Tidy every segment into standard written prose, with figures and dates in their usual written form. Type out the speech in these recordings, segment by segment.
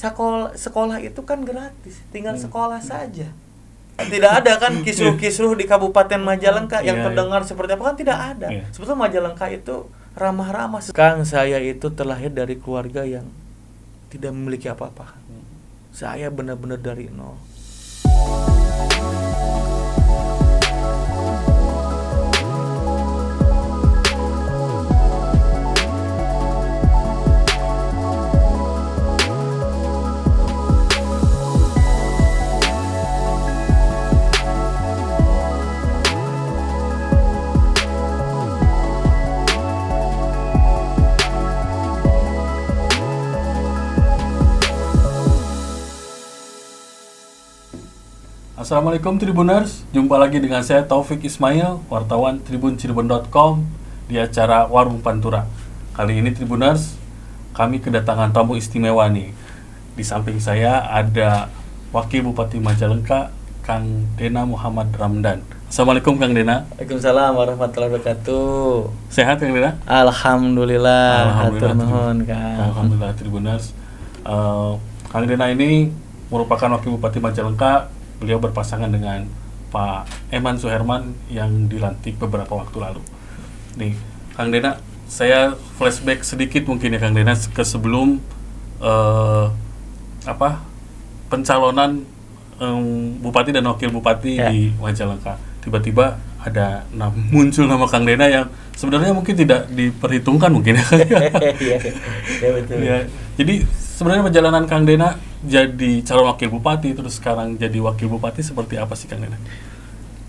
sekolah itu kan gratis, tinggal sekolah saja. Tidak ada kan kisruh-kisruh di Kabupaten Majalengka yang terdengar seperti apa, kan tidak ada. Sebetulnya Majalengka itu ramah-ramah. Kang, saya itu terlahir dari keluarga yang tidak memiliki apa-apa. Saya benar-benar dari nol. Assalamualaikum Tribuners, jumpa lagi dengan saya Taufik Ismail, wartawan tribuncirebon.com di acara Warung Pantura. Kali ini Tribuners, kami kedatangan tamu istimewa nih. Di samping saya ada Wakil Bupati Majalengka, Kang Dena Muhammad Ramdan. Assalamualaikum Kang Dena. Waalaikumsalam warahmatullahi wabarakatuh. Sehat Kang Dena? Alhamdulillah, hatur nuhun Kang. Alhamdulillah Tribuners. Kang Dena ini merupakan Wakil Bupati Majalengka. Beliau berpasangan dengan Pak Eman Suherman yang dilantik beberapa waktu lalu. Nih, Kang Dena, saya flashback sedikit mungkin ya Kang Dena ke sebelum pencalonan Bupati dan Wakil Bupati di Majalengka. Tiba-tiba ada muncul nama Kang Dena yang sebenarnya mungkin tidak diperhitungkan mungkin ya. Iya betul. Ya, jadi sebenarnya perjalanan Kang Dena jadi calon wakil bupati terus sekarang jadi wakil bupati seperti apa sih Kang Dena?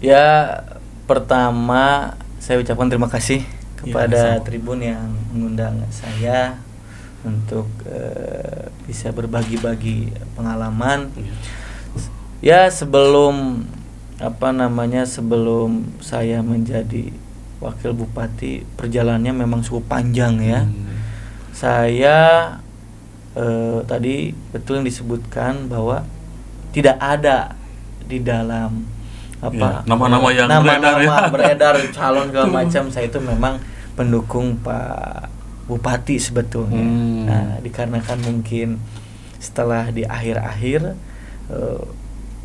Ya, pertama saya ucapkan terima kasih kepada Tribun yang mengundang saya untuk bisa berbagi-bagi pengalaman. Ya, sebelum saya menjadi wakil bupati, perjalanannya memang cukup panjang ya. Saya tadi betul yang disebutkan bahwa tidak ada di dalam nama-nama yang beredar calon segala macam. Saya itu memang pendukung Pak Bupati sebetulnya. Nah, dikarenakan mungkin setelah di akhir-akhir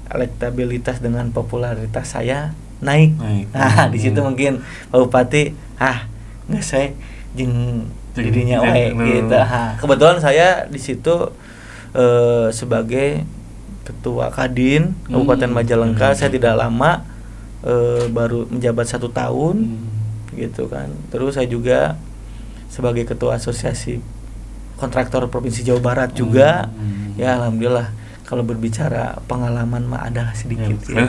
elektabilitas dengan popularitas saya naik. Nah, di situ mungkin Pak Bupati nggak saya dirinya gitu. Kebetulan saya di situ sebagai ketua Kadin Kabupaten Majalengka. Saya tidak lama, baru menjabat 1 tahun gitu kan. Terus saya juga sebagai ketua asosiasi kontraktor Provinsi Jawa Barat juga. Ya, alhamdulillah kalau berbicara pengalaman mah ada sedikit gitu kan.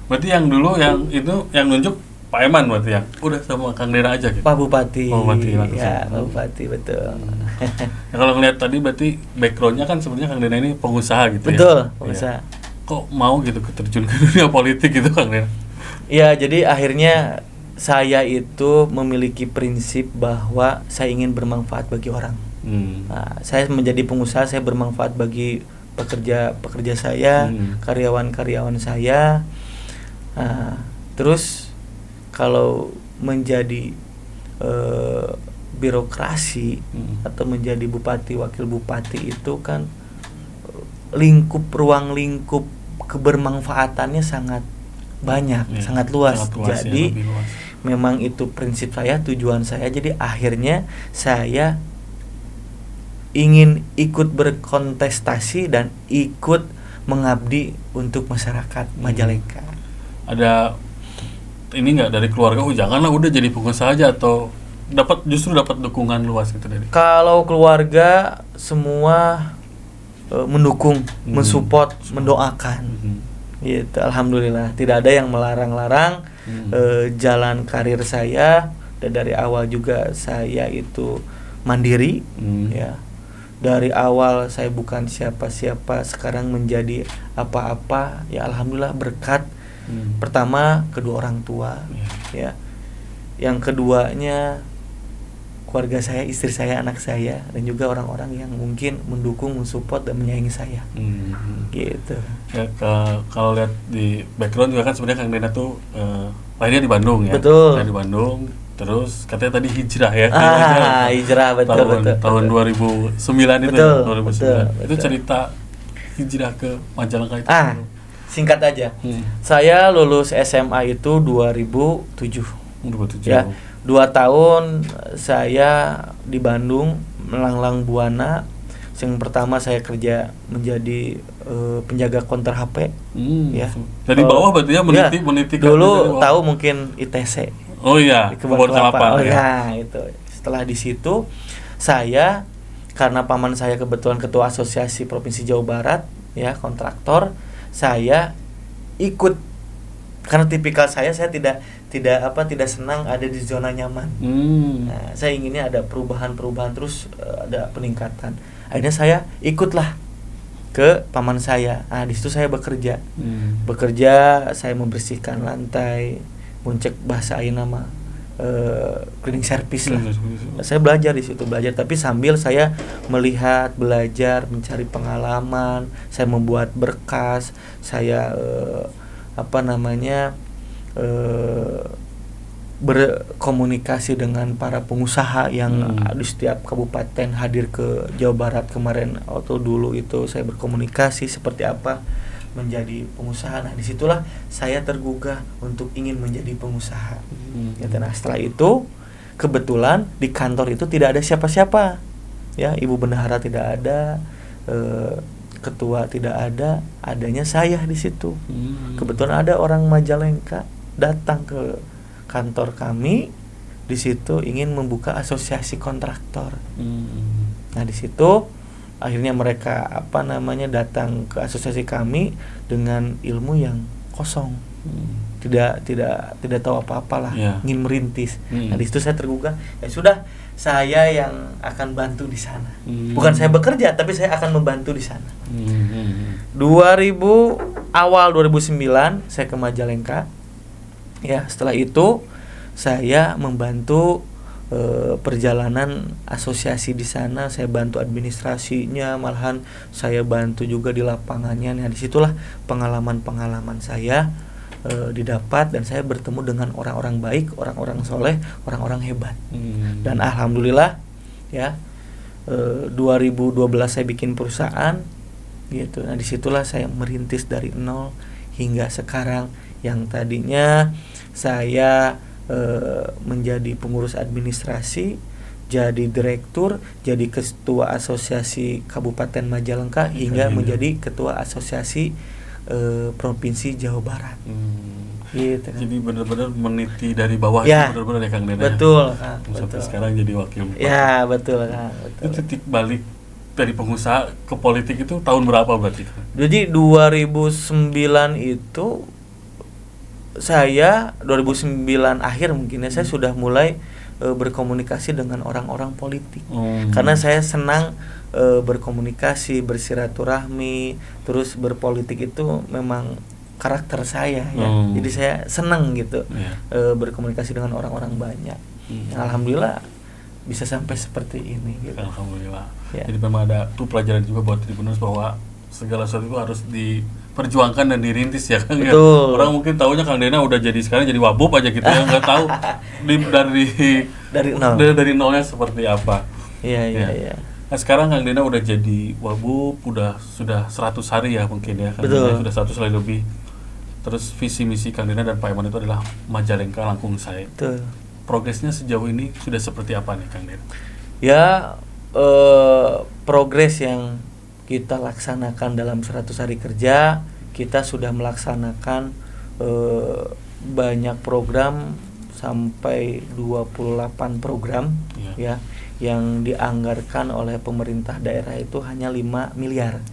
Berarti yang dulu yang itu yang nunjuk Pak Eman berarti ya? Udah sama Kang Dena aja gitu? Pak Bupati. Pak Bupati langsung. Ya, Pak Bupati, betul. Ya, kalau ngeliat tadi berarti background-nya kan sebenarnya Kang Dena ini pengusaha gitu. Betul, ya? Pengusaha. Kok mau gitu terjun ke dunia politik gitu Kang Dena? Ya, jadi akhirnya saya itu memiliki prinsip bahwa saya ingin bermanfaat bagi orang. Nah, saya menjadi pengusaha, saya bermanfaat bagi pekerja saya, karyawan-karyawan saya. Nah, terus kalau menjadi birokrasi atau menjadi bupati, wakil bupati itu kan ruang lingkup kebermanfaatannya sangat banyak, sangat luas. Jadi memang itu prinsip saya, tujuan saya. Jadi akhirnya saya ingin ikut berkontestasi dan ikut mengabdi untuk masyarakat Majalengka. Ada ini nggak dari keluarga, janganlah udah jadi pengusaha aja, atau justru dapat dukungan luas gitu dari? Kalau keluarga semua mendukung, mensupport, mendoakan. Gitu, alhamdulillah tidak ada yang melarang-larang jalan karir saya. Dan dari awal juga saya itu mandiri, ya. Dari awal saya bukan siapa-siapa, sekarang menjadi apa-apa, ya alhamdulillah berkat. Pertama kedua orang tua, ya. Yang keduanya keluarga saya, istri saya, anak saya, dan juga orang-orang yang mungkin mendukung, mensupport dan menyayangi saya. Gitu. Ya, kalau lihat di background juga kan sebenarnya Kang Dena tuh lahirnya di Bandung ya. Betul. Lahir di Bandung, Terus katanya tadi hijrah ya. Hijrah betul. Tahun 2009 itu. Betul, 2009. betul. Itu cerita hijrah ke Majalengka itu. Singkat aja. Saya lulus SMA itu 2007. 2007. Ya. 2 tahun saya di Bandung melanglang buana. Yang pertama saya kerja menjadi penjaga konter HP. Ya. Dari bawah berarti ya meniti dulu tahu mungkin ITC. Oh iya, Kebun Kelapa. Ya, itu. Setelah di situ saya karena paman saya kebetulan ketua asosiasi Provinsi Jawa Barat, ya, kontraktor, saya ikut karena tipikal saya tidak senang ada di zona nyaman. Nah, saya inginnya ada perubahan terus, ada peningkatan. Akhirnya saya ikutlah ke paman saya. Nah, di situ saya bekerja. Saya membersihkan lantai, muncek bahasa ayeuna mah cleaning service lah. Saya belajar di situ, tapi sambil saya melihat, belajar, mencari pengalaman, saya membuat berkas, saya berkomunikasi dengan para pengusaha yang di setiap kabupaten hadir ke Jawa Barat kemarin. Waktu dulu itu saya berkomunikasi seperti apa menjadi pengusaha. Nah, disitulah saya tergugah untuk ingin menjadi pengusaha. Nah, setelah itu kebetulan di kantor itu tidak ada siapa-siapa, ya, ibu bendahara tidak ada, ketua tidak ada, adanya saya di situ. Kebetulan ada orang Majalengka datang ke kantor kami di situ ingin membuka asosiasi kontraktor. Nah, di situ akhirnya mereka datang ke asosiasi kami dengan ilmu yang kosong, tidak tahu apa-apalah, ingin merintis. Nah, di situ saya tergugah, ya sudah, saya yang akan bantu di sana. Bukan saya bekerja, tapi saya akan membantu di sana. 2009 saya ke Majalengka. Ya, setelah itu saya membantu perjalanan asosiasi di sana. Saya bantu administrasinya, malahan saya bantu juga di lapangannya. Nah, disitulah pengalaman saya didapat, dan saya bertemu dengan orang-orang baik, orang-orang soleh, orang-orang hebat. Dan alhamdulillah, ya, 2012 saya bikin perusahaan, gitu. Nah, disitulah saya merintis dari nol hingga sekarang, yang tadinya saya menjadi pengurus administrasi, jadi direktur, jadi ketua asosiasi Kabupaten Majalengka, hingga menjadi ketua asosiasi Provinsi Jawa Barat. Gitu kan. Jadi benar-benar meniti dari bawah, ya, itu benar-benar ya Kang Dena. Betul, Kang. Sampai sekarang jadi wakil bupati. Ya, betul, Kang. Betul. Itu titik balik dari pengusaha ke politik itu tahun berapa berarti? Jadi 2009 itu saya 2009 akhir mungkin ya, saya sudah mulai berkomunikasi dengan orang-orang politik. Karena saya senang berkomunikasi, bersiraturahmi, terus berpolitik itu memang karakter saya, ya. Jadi saya senang gitu, berkomunikasi dengan orang-orang banyak. Alhamdulillah bisa sampai seperti ini gitu. Alhamdulillah. Ya. Jadi memang ada tuh pelajaran juga buat Tribuners bahwa segala sesuatu itu harus diperjuangkan dan dirintis, ya Kang. Ya. Orang mungkin taunya Kang Dena udah jadi sekarang jadi wabub aja gitu ya, nggak tahu dari nolnya seperti apa. Iya. Nah, sekarang Kang Dena udah jadi wabub, sudah 100 hari ya mungkin ya. Kang Dena sudah 100 hari lebih. Terus visi misi Kang Dena dan Pak Iman itu adalah Majalengka Langkung Saya. Betul. Progresnya sejauh ini sudah seperti apa nih Kang Dena? Ya, progres yang kita laksanakan dalam 100 hari kerja, kita sudah melaksanakan banyak program, sampai 28 program, ya, yang dianggarkan oleh pemerintah daerah itu hanya 5 miliar.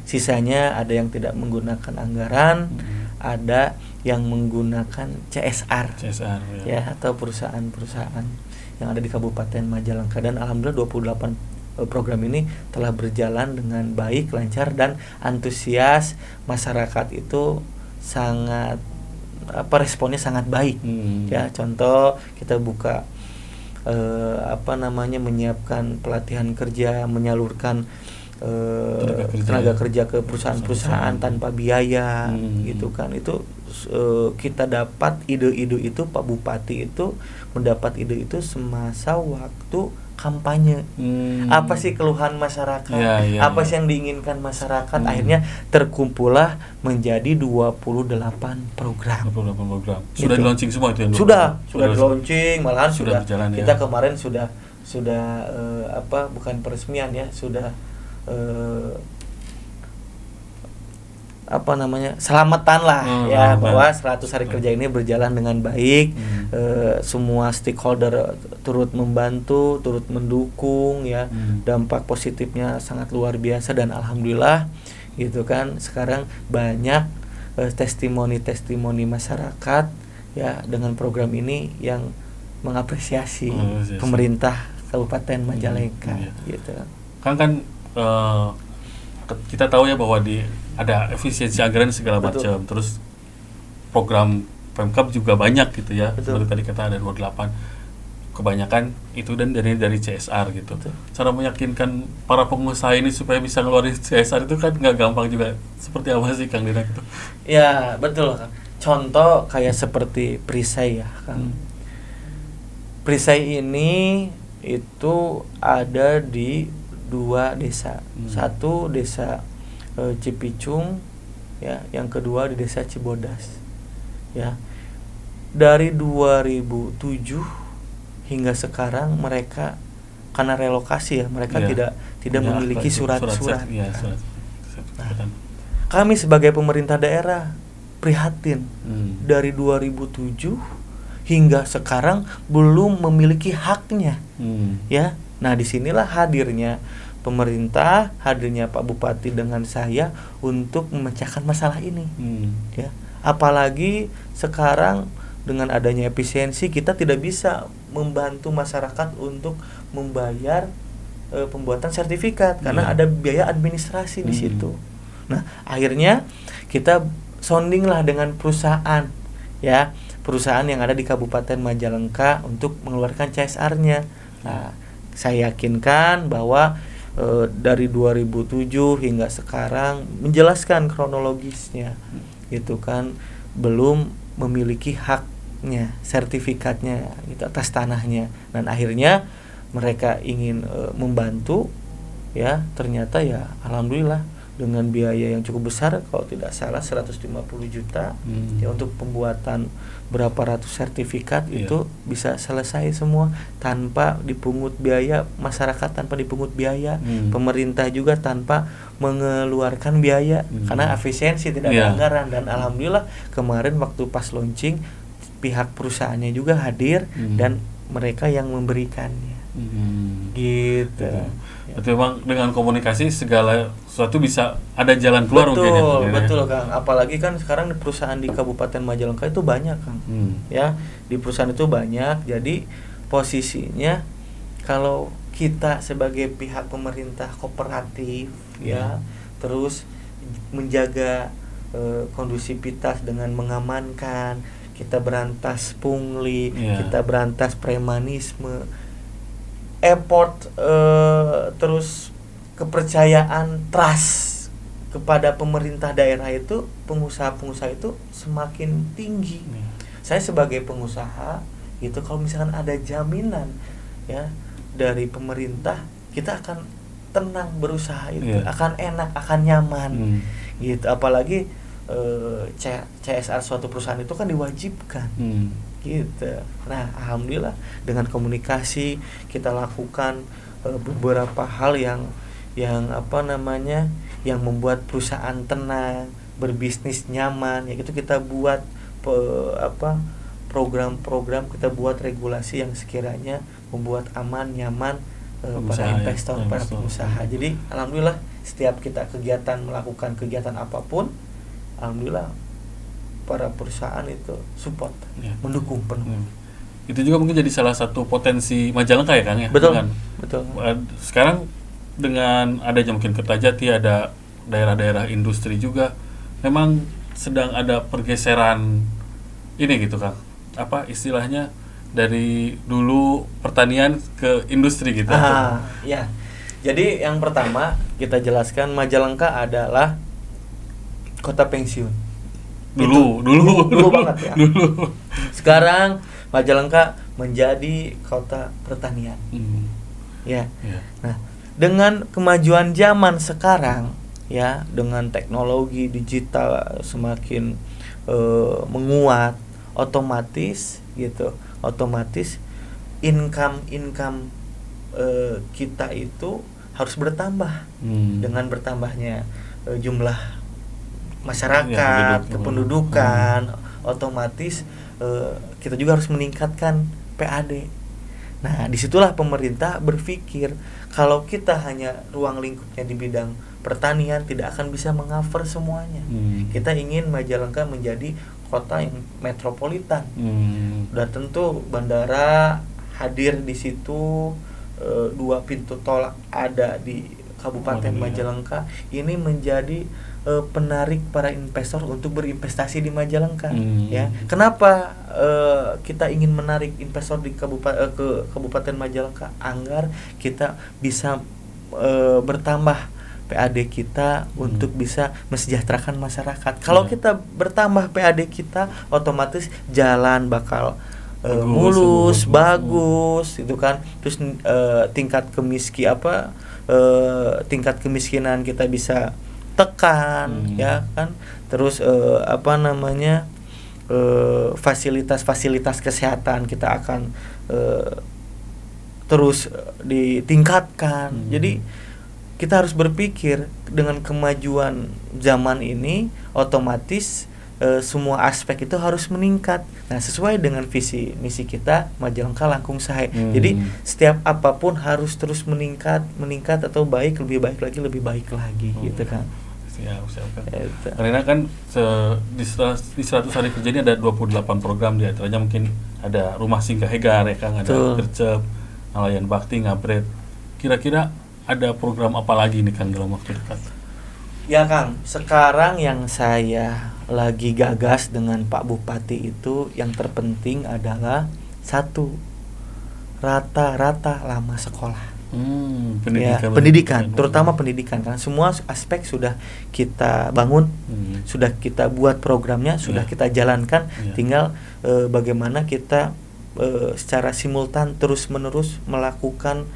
Sisanya ada yang tidak menggunakan anggaran, ada yang menggunakan CSR, ya, atau perusahaan-perusahaan yang ada di Kabupaten Majalengka. Dan alhamdulillah 28 program ini telah berjalan dengan baik, lancar, dan antusias masyarakat itu sangat responnya sangat baik. Ya, contoh kita buka menyiapkan pelatihan kerja, menyalurkan tenaga kerja ke perusahaan-perusahaan tanpa biaya gitu kan. Itu kita dapat ide-ide itu, Pak Bupati itu mendapat ide itu semasa waktu kampanye. Apa sih keluhan masyarakat? Apa sih yang diinginkan masyarakat? Akhirnya terkumpullah menjadi 28 program. 28 program. Sudah di launching semua itu ya? Sudah di launching, malahan sudah berjalan, kita ya. kemarin sudah bukan peresmian ya, sudah selamatan lah bahwa 100 hari kerja ini berjalan dengan baik. Semua stakeholder turut membantu, turut mendukung ya. Dampak positifnya sangat luar biasa dan alhamdulillah gitu kan. Sekarang banyak testimoni masyarakat ya dengan program ini yang mengapresiasi pemerintah Kabupaten Majalengka gitu. Kan kita tahu ya bahwa ada efisiensi anggaran segala macam. Terus program Pemkab juga banyak gitu ya. Seperti tadi kata ada 28. Kebanyakan itu dan dari CSR gitu. Cara meyakinkan para pengusaha ini supaya bisa ngeluarin CSR itu kan nggak gampang juga. Seperti apa sih Kang Dina gitu? Ya betul Kang. Contoh kayak seperti Perisai ya Kang. Perisai ini itu ada di 2 desa. Satu desa Cipicung ya, yang kedua di desa Cibodas. Ya. Dari 2007 hingga sekarang mereka karena relokasi ya, mereka tidak memiliki surat-surat. Kami sebagai pemerintah daerah prihatin. Dari 2007 hingga sekarang belum memiliki haknya. Ya. Nah, disinilah hadirnya pemerintah, hadirnya Pak Bupati dengan saya untuk memecahkan masalah ini. Ya. Apalagi sekarang dengan adanya efisiensi kita tidak bisa membantu masyarakat untuk membayar pembuatan sertifikat karena ada biaya administrasi di situ. Nah, akhirnya kita sounding lah dengan perusahaan ya, perusahaan yang ada di Kabupaten Majalengka untuk mengeluarkan CSR-nya. Nah, saya yakinkan bahwa dari 2007 hingga sekarang menjelaskan kronologisnya gitu kan, belum memiliki haknya, sertifikatnya gitu atas tanahnya, dan akhirnya mereka ingin membantu ya, ternyata ya alhamdulillah dengan biaya yang cukup besar, kalau tidak salah 150 juta ya untuk pembuatan berapa ratus sertifikat itu bisa selesai semua tanpa dipungut biaya, masyarakat tanpa dipungut biaya, pemerintah juga tanpa mengeluarkan biaya karena efisiensi, tidak ada anggaran. Dan alhamdulillah kemarin waktu pas launching pihak perusahaannya juga hadir dan mereka yang memberikannya. Gitu. Berarti memang dengan komunikasi segala sesuatu bisa ada jalan keluar. Betul Kang. Apalagi kan sekarang di perusahaan di Kabupaten Majalengka itu banyak Kang. Ya, di perusahaan itu banyak. Jadi posisinya kalau kita sebagai pihak pemerintah kooperatif ya, terus menjaga kondusivitas dengan mengamankan, kita berantas pungli, kita berantas premanisme, effort terus kepercayaan, trust kepada pemerintah daerah itu, pengusaha-pengusaha itu semakin tinggi. Saya sebagai pengusaha itu kalau misalkan ada jaminan ya dari pemerintah, kita akan tenang berusaha itu, akan enak, akan nyaman gitu. Apalagi CSR suatu perusahaan itu kan diwajibkan gitu. Nah, alhamdulillah dengan komunikasi kita lakukan beberapa hal yang yang membuat perusahaan tenang, berbisnis nyaman. Ya gitu, kita buat program-program, kita buat regulasi yang sekiranya membuat aman, nyaman para investor, para pengusaha. Jadi alhamdulillah setiap kita melakukan kegiatan apapun, alhamdulillah para perusahaan itu support, mendukung penuh. Itu juga mungkin jadi salah satu potensi Majalengka ya Kang ya. Betul. Sekarang dengan adanya mungkin Kertajati, ada daerah-daerah industri juga, memang sedang ada pergeseran ini gitu Kang. Apa istilahnya, dari dulu pertanian ke industri gitu. Ya. Jadi yang pertama kita jelaskan Majalengka adalah kota pensiun. Dulu Banget ya. Dulu. Sekarang Majalengka menjadi kota pertanian. Ya. Nah, dengan kemajuan zaman sekarang ya, dengan teknologi digital semakin menguat, otomatis income kita itu harus bertambah. Dengan bertambahnya jumlah masyarakat, kependudukan, otomatis kita juga harus meningkatkan PAD. Nah, disitulah pemerintah berpikir kalau kita hanya ruang lingkupnya di bidang pertanian tidak akan bisa meng-cover semuanya. Kita ingin Majalengka menjadi kota yang metropolitan. Udah tentu bandara hadir di situ, 2 pintu tol ada di Kabupaten Majalengka. Ini menjadi penarik para investor untuk berinvestasi di Majalengka. Ya, kenapa kita ingin menarik investor di Kabupaten Majalengka agar kita bisa bertambah PAD kita untuk bisa mesejahterakan masyarakat. Kalau kita bertambah PAD kita, otomatis jalan bakal mulus, bagus, itu kan. Terus tingkat kemiskinan kita bisa tekan, ya kan. Terus fasilitas kesehatan kita akan terus ditingkatkan. Jadi kita harus berpikir dengan kemajuan zaman ini, otomatis semua aspek itu harus meningkat. Nah, sesuai dengan visi misi kita Majalengka Langkung Sahe. Jadi setiap apapun harus terus meningkat atau lebih baik lagi gitu kan. Siap. Karena kan di 100 hari kerja ini ada 28 program, di antaranya mungkin ada rumah singgah Hegar ya Kang, ada Gercep, Nelayan Bakti, Ngabret. Kira-kira ada program apa lagi nih Kang dalam waktu dekat? Ya Kang, sekarang yang saya lagi gagas dengan Pak Bupati itu yang terpenting adalah 1, rata-rata lama sekolah. Pendidikan, terutama pendidikan, karena semua aspek sudah kita bangun, sudah kita buat programnya, sudah kita jalankan, tinggal bagaimana kita secara simultan terus-menerus melakukan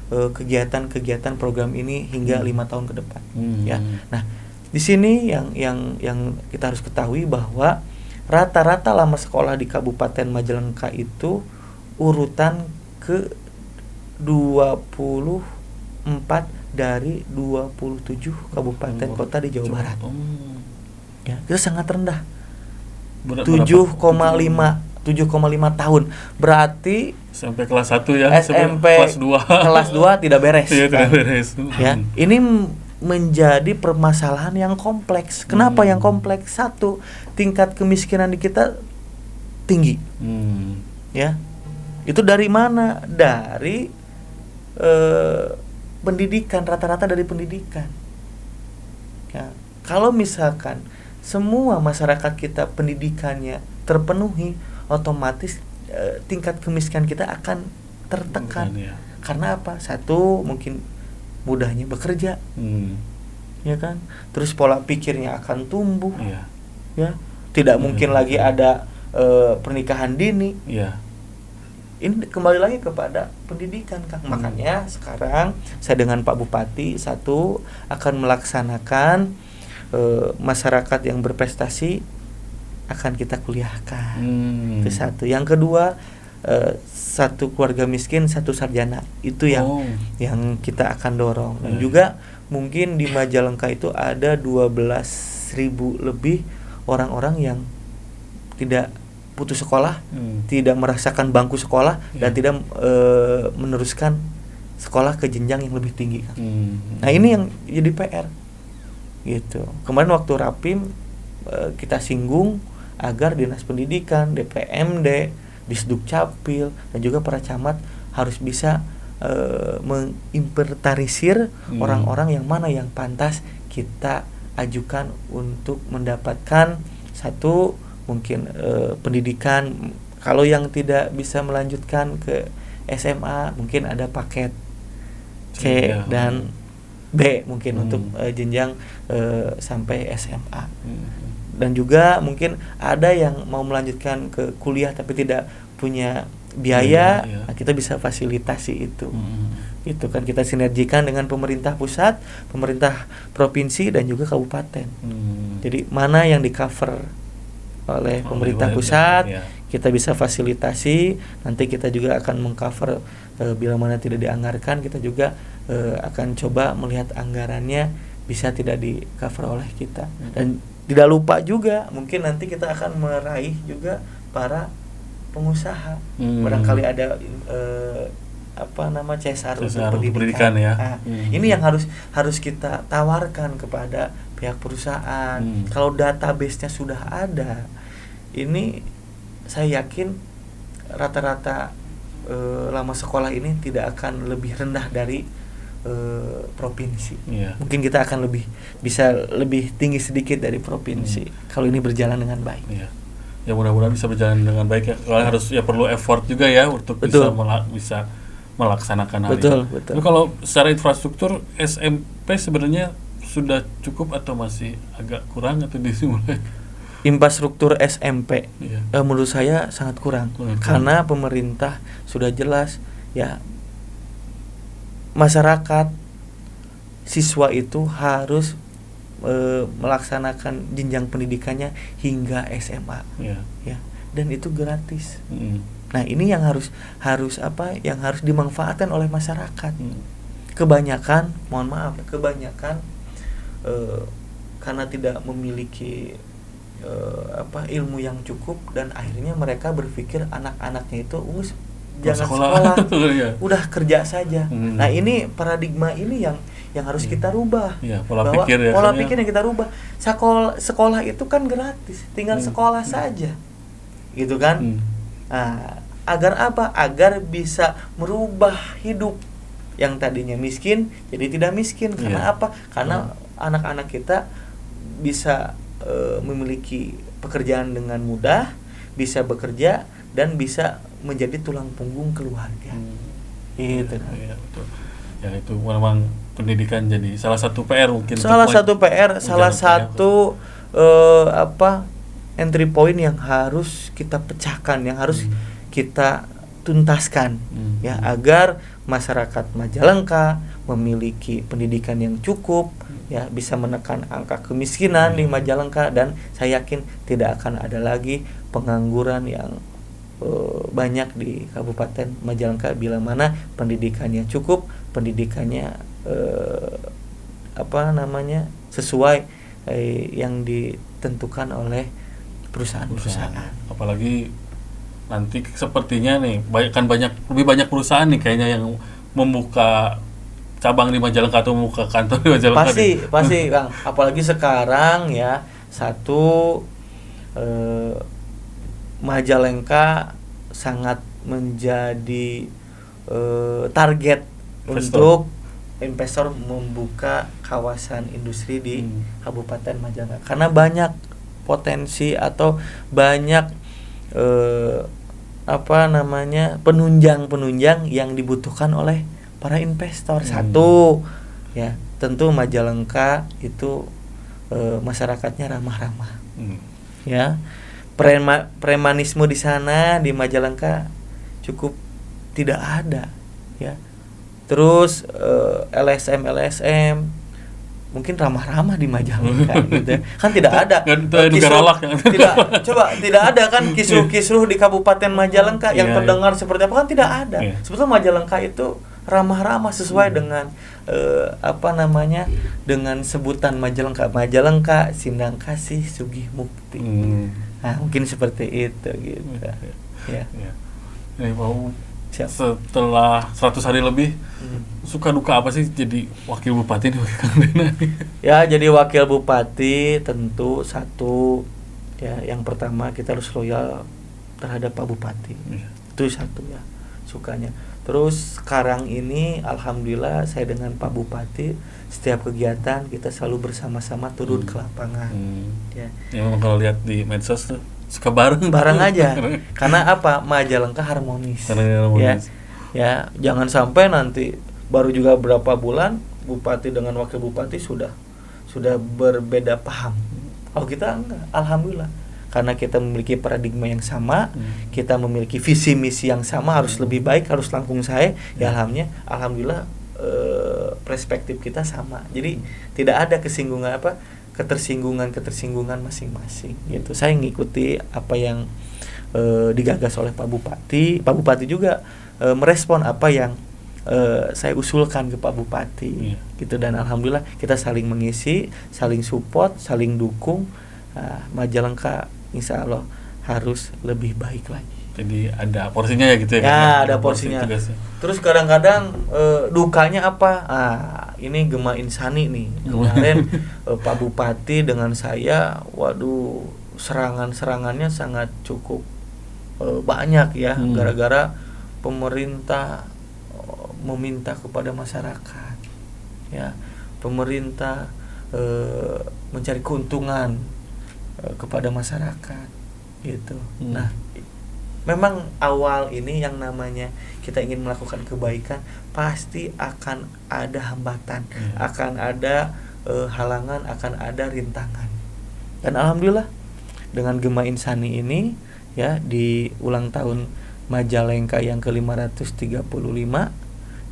kegiatan-kegiatan program ini hingga 5 tahun ke depan. Ya. Nah, di sini yang kita harus ketahui bahwa rata-rata lama sekolah di Kabupaten Majalengka itu urutan ke 24 dari 27 kabupaten kota di Jawa Barat. Ya, itu sangat rendah. 7,5 tahun. Berarti sampai kelas 1 ya, SMP kelas 2 tidak beres. Tidak beres. Ya, ini menjadi permasalahan yang kompleks. Kenapa yang kompleks? 1, tingkat kemiskinan di kita tinggi. Ya. Itu dari mana? Dari pendidikan, rata-rata dari pendidikan. Ya. Kalau misalkan semua masyarakat kita pendidikannya terpenuhi, otomatis tingkat kemiskinan kita akan tertekan. Karena apa? 1, mungkin mudahnya bekerja, ya kan. Terus pola pikirnya akan tumbuh, ya. Tidak mungkin lagi ada pernikahan dini. Ini kembali lagi kepada pendidikan, Kang. Makanya sekarang saya dengan Pak Bupati 1 akan melaksanakan masyarakat yang berprestasi akan kita kuliahkan. Itu 1. Yang kedua, 1 keluarga miskin 1 sarjana. Itu yang kita akan dorong. Dan juga mungkin di Majalengka itu ada 12.000 lebih orang-orang yang tidak putus sekolah, tidak merasakan bangku sekolah, dan tidak meneruskan sekolah ke jenjang yang lebih tinggi. Nah, ini yang jadi PR gitu. Kemarin waktu Rapim kita singgung agar Dinas Pendidikan, DPMD, Disduk Capil, dan juga para camat harus bisa menginventarisir orang-orang yang mana yang pantas kita ajukan untuk mendapatkan 1 mungkin pendidikan. Kalau yang tidak bisa melanjutkan ke SMA, mungkin ada paket C ya. dan B mungkin untuk jenjang sampai SMA. Dan juga mungkin ada yang mau melanjutkan ke kuliah tapi tidak punya biaya, nah kita bisa fasilitasi itu. Itu kan kita sinergikan dengan pemerintah pusat, pemerintah provinsi dan juga kabupaten. Jadi mana yang di cover oleh pemerintah pusat, kita bisa fasilitasi. Nanti kita juga akan mengcover bila mana tidak dianggarkan, kita juga akan coba melihat anggarannya bisa tidak di cover oleh kita. Dan tidak lupa juga mungkin nanti kita akan meraih juga para pengusaha. Barangkali ada CSR untuk pendidikan ya. Nah, ini yang harus kita tawarkan kepada pihak perusahaan. Kalau database-nya sudah ada, ini saya yakin rata-rata lama sekolah ini tidak akan lebih rendah dari provinsi. Mungkin kita akan bisa lebih tinggi sedikit dari provinsi kalau ini berjalan dengan baik. Ya mudah-mudahan bisa berjalan dengan baik ya. Kalau harus perlu effort juga ya untuk bisa melaksanakan hal itu. Betul. Tapi kalau secara infrastruktur SMP sebenarnya sudah cukup atau masih agak kurang atau dimulai? Infrastruktur SMP menurut saya sangat kurang. Karena pemerintah sudah jelas ya, masyarakat siswa itu harus melaksanakan jenjang pendidikannya hingga SMA ya, dan itu gratis. Nah ini yang harus dimanfaatkan oleh masyarakat. Kebanyakan karena tidak memiliki ilmu yang cukup, dan akhirnya mereka berpikir anak-anaknya itu jangan sekolah udah kerja saja. Nah ini paradigma ini yang harus kita rubah. Pola pikir yang kita rubah. Sekolah itu kan gratis, tinggal sekolah saja, gitu kan. Nah, agar apa? Agar bisa merubah hidup yang tadinya miskin jadi tidak miskin. Karena apa? Karena anak-anak kita bisa memiliki pekerjaan dengan mudah, bisa bekerja dan bisa menjadi tulang punggung keluarga. Gitu kan. Betul. Ya itu memang pendidikan jadi salah satu PR mungkin. Salah satu entry point yang harus kita pecahkan, yang harus kita tuntaskan ya, agar masyarakat Majalengka memiliki pendidikan yang cukup ya, bisa menekan angka kemiskinan di Majalengka, dan saya yakin tidak akan ada lagi pengangguran yang banyak di Kabupaten Majalengka bila mana pendidikannya cukup, pendidikannya sesuai yang ditentukan oleh perusahaan-perusahaan. Apalagi nanti sepertinya nih lebih banyak perusahaan nih kayaknya yang membuka cabang di Majalengka atau membuka kantor di Majalengka. Pasti Bang. Apalagi sekarang ya, Majalengka sangat menjadi target untuk investor membuka kawasan industri di Kabupaten Majalengka, karena banyak potensi atau banyak penunjang yang dibutuhkan oleh para investor. Satu ya, tentu Majalengka itu masyarakatnya ramah-ramah. Ya, premanisme di sana di Majalengka cukup tidak ada ya. Terus LSM mungkin ramah-ramah di Majalengka gitu ya. Kan tidak ada tidak ada kan kisruh-kisruh di Kabupaten Majalengka yang terdengar seperti apa, kan tidak ada. Sebetulnya Majalengka itu ramah-ramah sesuai dengan dengan sebutan Majalengka Sindang Kasih Sugih Mukti. Nah, mungkin seperti itu gitu. Ya. Setelah 100 hari lebih, suka duka apa sih jadi wakil bupati nih Kang Dena? Ya, jadi wakil bupati tentu satu ya, yang pertama kita harus loyal terhadap Pak Bupati. Itu satu ya, sukanya. Terus sekarang ini alhamdulillah saya dengan Pak Bupati setiap kegiatan kita selalu bersama-sama turun ke lapangan. Ya memang kalau lihat di medsos tuh suka bareng aja. Karena apa? Majalengka harmonis. Ya, jangan sampai nanti baru juga berapa bulan bupati dengan wakil bupati sudah berbeda paham. Oh kita enggak, alhamdulillah, karena kita memiliki paradigma yang sama, kita memiliki visi misi yang sama, harus lebih baik, harus langkung saya, ya alhamdulillah perspektif kita sama. Jadi tidak ada ketersinggungan masing-masing gitu. Saya ngikuti apa yang digagas oleh Pak Bupati. Pak Bupati juga merespon apa yang saya usulkan ke Pak Bupati gitu, dan alhamdulillah kita saling mengisi, saling support, saling dukung. Majalengka insya Allah harus lebih baik lagi. Jadi ada porsinya ya gitu ya? Ya ada porsinya. Terus kadang-kadang dukanya apa? Ini Gema Insani nih. Kemarin Pak Bupati dengan saya, waduh, serangannya sangat cukup banyak ya, gara-gara pemerintah meminta kepada masyarakat, ya, pemerintah mencari keuntungan kepada masyarakat, gitu. Nah, memang awal ini yang namanya kita ingin melakukan kebaikan pasti akan ada hambatan, akan ada halangan, akan ada rintangan. Dan alhamdulillah dengan Gema Insani ini ya, di ulang tahun Majalengka yang ke-535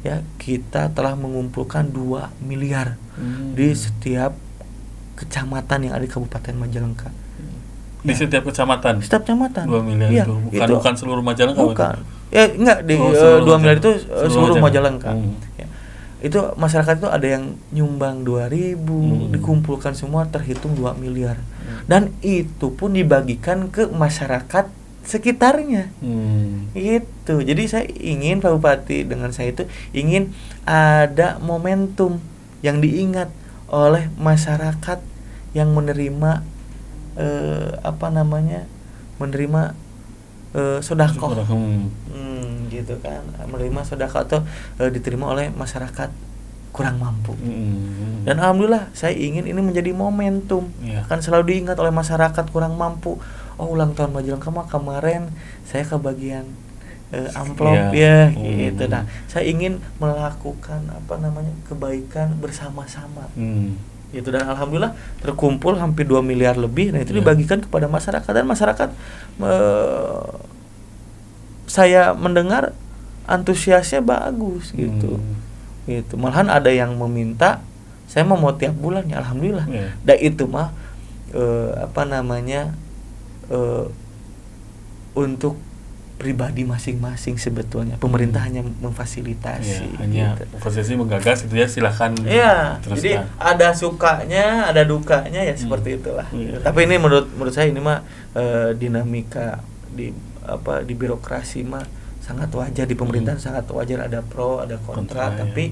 ya, kita telah mengumpulkan 2 miliar di setiap kecamatan yang ada di Kabupaten Majalengka. Di setiap kecamatan? Setiap kecamatan 2 miliar ya, bukan seluruh Majalengka? Bukan. Ya enggak, di 2 miliar itu seluruh Majalengka. Ya. Itu masyarakat itu ada yang nyumbang 2.000, dikumpulkan semua terhitung 2 miliar. Dan itu pun dibagikan ke masyarakat sekitarnya. Itu. Jadi saya ingin Pak Bupati dengan saya itu ingin ada momentum yang diingat oleh masyarakat yang menerima menerima sedekah, gitu kan, menerima sedekah atau diterima oleh masyarakat kurang mampu. Dan alhamdulillah saya ingin ini menjadi momentum, akan selalu diingat oleh masyarakat kurang mampu. Oh, ulang tahun Majalengka mah kemarin saya kebagian amplop gitu. Nah, saya ingin melakukan kebaikan bersama-sama. Gitu, dan alhamdulillah terkumpul hampir 2 miliar lebih, dan itu dibagikan kepada masyarakat, dan masyarakat saya mendengar antusiasnya bagus gitu. Gitu. Malahan ada yang meminta saya mau tiap bulan, ya alhamdulillah. Dan itu mah untuk pribadi masing-masing sebetulnya. Pemerintah hanya memfasilitasi. Hanya memfasilitasi, menggagas gitu ya, silahkan. Iya. Jadi ada sukanya, ada dukanya ya, seperti itulah. Tapi ini menurut saya ini mah dinamika di birokrasi mah sangat wajar, di pemerintahan sangat wajar, ada pro, ada kontra, tapi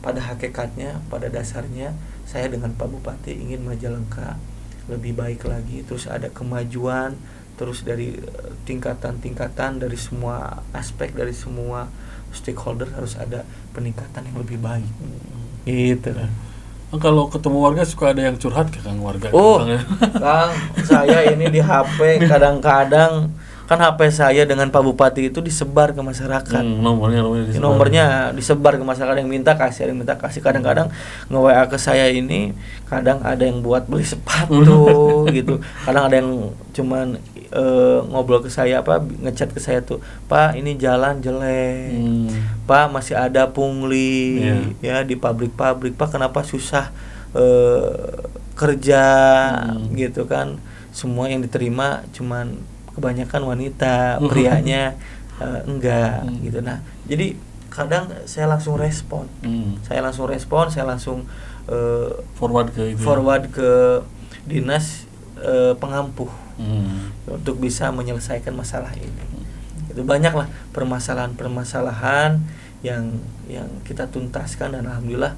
pada hakikatnya, pada dasarnya saya dengan Pak Bupati ingin Majalengka lebih baik lagi, terus ada kemajuan, terus dari tingkatan-tingkatan, dari semua aspek, dari semua stakeholder harus ada peningkatan yang lebih baik. Gitu. Kalau ketemu warga suka ada yang curhat ke Kang warga? Kang, saya ini di HP kadang-kadang kan HP saya dengan Pak Bupati itu disebar ke masyarakat. Nomornya disebar ke masyarakat, yang minta kasih, yang minta kasih. Kadang-kadang nge-WA ke saya ini, kadang ada yang buat beli sepatu gitu. Kadang ada yang cuman ngobrol ke saya, ngechat ke saya tuh, Pak ini jalan jelek, Pak masih ada pungli ya di pabrik-pabrik, Pak kenapa susah kerja gitu kan. Semua yang diterima cuman kebanyakan wanita, prianya enggak gitu. Nah, jadi kadang saya langsung respon. Saya langsung forward ke dinas pengampuh untuk bisa menyelesaikan masalah ini. Itu banyaklah permasalahan yang kita tuntaskan, dan alhamdulillah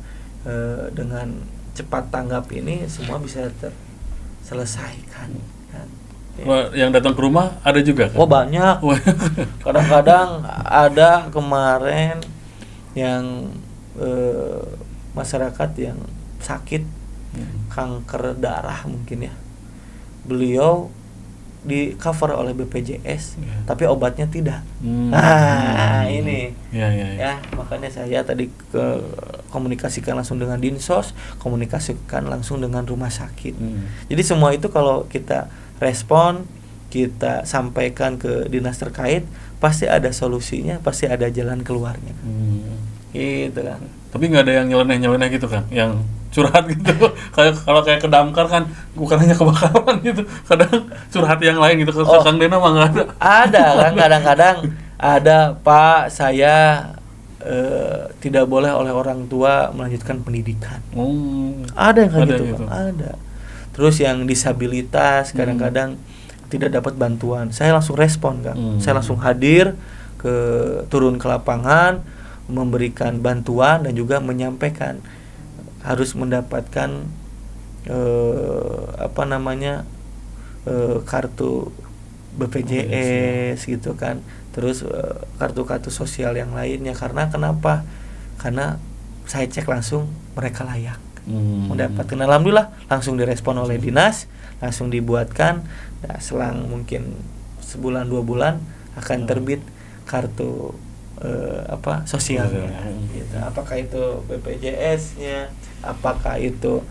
dengan cepat tanggap ini semua bisa terselesaikan. Yang datang ke rumah ada juga kan? Oh banyak. Kadang-kadang ada kemarin yang masyarakat yang sakit kanker darah mungkin ya. Beliau di cover oleh BPJS, tapi obatnya tidak. Ini ya makanya saya tadi komunikasikan langsung dengan Dinsos, komunikasikan langsung dengan rumah sakit. Jadi semua itu kalau kita respon, kita sampaikan ke dinas terkait, pasti ada solusinya, pasti ada jalan keluarnya. Gitu kan. Tapi nggak ada yang nyeleneh gitu kan, yang curhat gitu. Kalau kayak ke damkar kan bukan hanya kebakaran gitu, kadang curhat yang lain gitu. Kang Dena mah nggak ada. Ada kan, kadang-kadang ada, Pak, saya tidak boleh oleh orang tua melanjutkan pendidikan. Ada yang kayak gitu. Ada. Terus yang disabilitas kadang-kadang tidak dapat bantuan, saya langsung respon kan. Saya langsung hadir turun ke lapangan, memberikan bantuan dan juga menyampaikan harus mendapatkan kartu BPJS gitu kan. Terus kartu-kartu sosial yang lainnya. Karena kenapa? Karena saya cek langsung mereka layak mendapatkan. Alhamdulillah langsung direspon oleh dinas, langsung dibuatkan. Nah, selang mungkin sebulan 2 bulan akan terbit kartu sosialnya gitu. Apakah itu BPJS-nya, apakah itu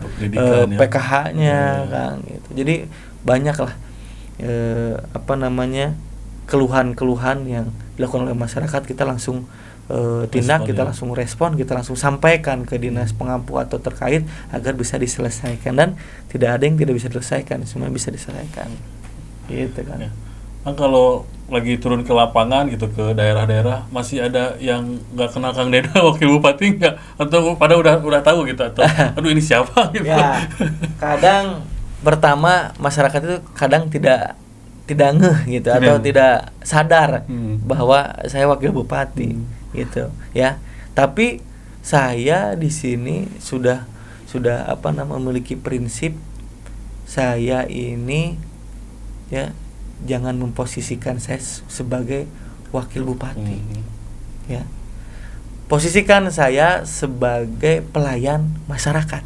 PKH-nya kan gitu. Jadi banyaklah keluhan-keluhan yang dilakukan oleh masyarakat, kita langsung tindak, kita langsung respon, kita langsung sampaikan ke dinas pengampu atau terkait agar bisa diselesaikan. Dan tidak ada yang tidak bisa diselesaikan, semua bisa diselesaikan gitu kan. Kan kalau lagi turun ke lapangan gitu, ke daerah-daerah, masih ada yang nggak kenal Kang Dena wakil bupati nggak, atau pada udah tahu gitu, atau aduh ini siapa gitu. Ya, kadang pertama masyarakat itu kadang tidak ngeh gitu, atau tidak sadar bahwa saya wakil bupati gitu ya. Tapi saya di sini sudah memiliki prinsip, saya ini ya jangan memposisikan saya sebagai wakil bupati. Ya. Posisikan saya sebagai pelayan masyarakat.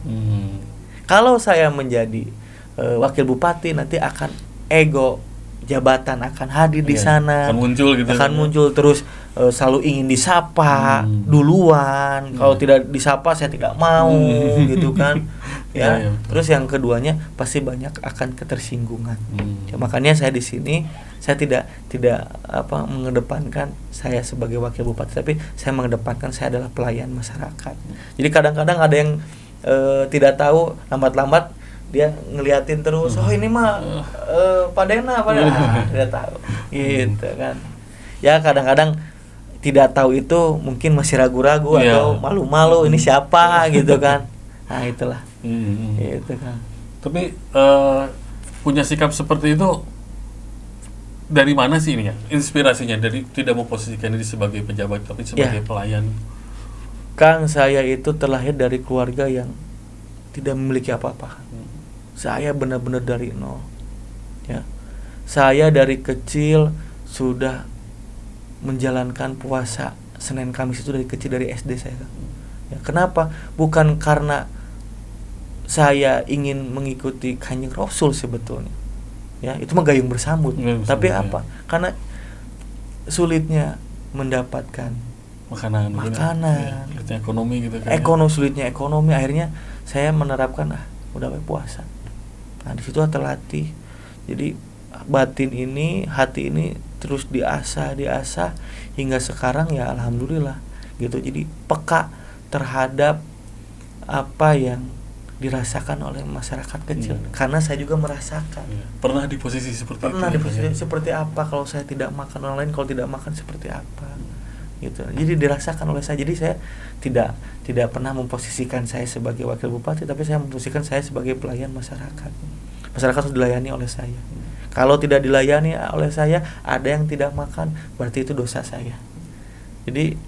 Kalau saya menjadi wakil bupati, nanti akan ego jabatan akan hadir di sana, akan muncul terus selalu ingin disapa duluan. Kalau tidak disapa saya tidak mau gitu kan. Ya. Terus yang keduanya pasti banyak akan ketersinggungan. Ya, makanya saya di sini saya tidak mengedepankan saya sebagai wakil bupati, tapi saya mengedepankan saya adalah pelayan masyarakat. Jadi kadang-kadang ada yang tidak tahu, lambat-lambat dia ngeliatin terus, oh ini mah Pak Dena tidak tahu gitu kan. Ya kadang-kadang tidak tahu itu mungkin masih ragu-ragu atau malu-malu, ini siapa gitu kan. Nah itulah gitu kan. Tapi punya sikap seperti itu dari mana sih ininya, inspirasinya, dari tidak memposisikan diri sebagai pejabat tapi sebagai pelayan? Kang, saya itu terlahir dari keluarga yang tidak memiliki apa-apa. Saya benar-benar dari nol ya. Saya dari kecil sudah menjalankan puasa Senin Kamis itu dari kecil, dari SD saya kan. Ya, kenapa? Bukan karena saya ingin mengikuti Kanjeng Rasul sebetulnya. Ya, itu mah gayung bersambut. Tapi apa? Karena sulitnya mendapatkan makanan. Ekonomi gitu kan. Sulitnya ekonomi, akhirnya saya menerapkan udah puasa. Nah, di situ terlatih. Jadi batin ini, hati ini terus diasah hingga sekarang ya alhamdulillah gitu. Jadi peka terhadap apa yang dirasakan oleh masyarakat kecil. Karena saya juga merasakan. Pernah di posisi seperti itu. Seperti apa kalau saya tidak makan, orang lain kalau tidak makan seperti apa. Gitu. Jadi dirasakan oleh saya. Jadi saya tidak pernah memposisikan saya sebagai wakil bupati, tapi saya memposisikan saya sebagai pelayan masyarakat. Masyarakat harus dilayani oleh saya. Kalau tidak dilayani oleh saya, ada yang tidak makan, berarti itu dosa saya. Jadi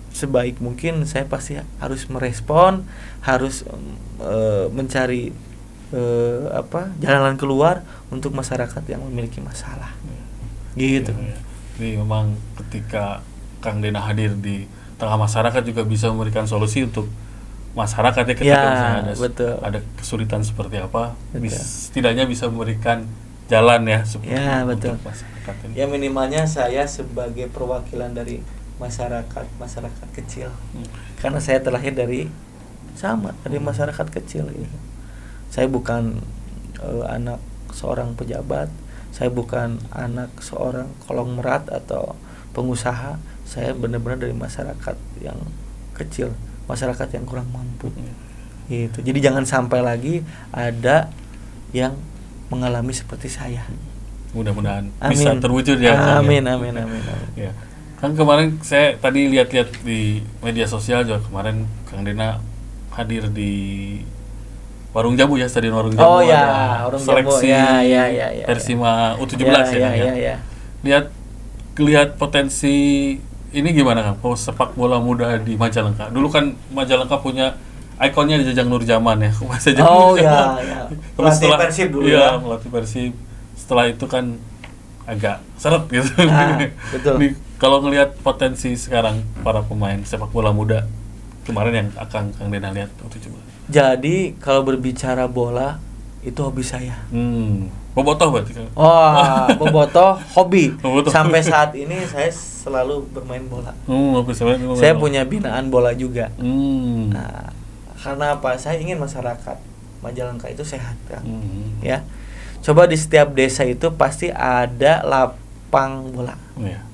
sebaik mungkin saya pasti harus merespon, harus mencari jalan keluar untuk masyarakat yang memiliki masalah. Gitu. Jadi memang ketika Kang Dena hadir di tengah masyarakat juga bisa memberikan solusi untuk masyarakat ya, ketika misalnya ada kesulitan seperti apa, setidaknya bisa memberikan jalan ya Ya, betul. masyarakat ini. Ya minimalnya saya sebagai perwakilan dari masyarakat kecil. Karena saya terlahir dari masyarakat kecil gitu. Saya bukan anak seorang pejabat, saya bukan anak seorang konglomerat atau pengusaha. Saya benar-benar dari masyarakat yang kecil, masyarakat yang kurang mampu. Gitu. Jadi jangan sampai lagi ada yang mengalami seperti saya. Mudah-mudahan Amin. bisa terwujud ya. Amin. Ya. Kan kemarin saya tadi lihat-lihat di media sosial juga, kemarin Kang Dena hadir di Warung Jambu ya, Stadion Warung Jambu. Oh ya, Warung Jambu. Seleksi Ya. Persima U17 Ya. Lihat potensi ini gimana Kang? Sepak bola muda di Majalengka. Dulu kan Majalengka punya ikonnya di Jajang Nurjaman ya. Ya. Pelatih Persib dulu ya. Pelatih Persib. Setelah itu kan agak seret gitu. Betul. Nih, kalau ngelihat potensi sekarang para pemain sepak bola muda kemarin yang Kang Dena lihat U17. Jadi kalau berbicara bola itu hobi saya. Bobotoh berarti kan? Wah, bobotoh hobi. Bobotoh. Sampai saat ini saya selalu bermain bola. Saya punya binaan bola juga. Hmm. Nah, karena apa? Saya ingin masyarakat Majalengka itu sehat, kan? Ya. Coba di setiap desa itu pasti ada lapang bola. Ya.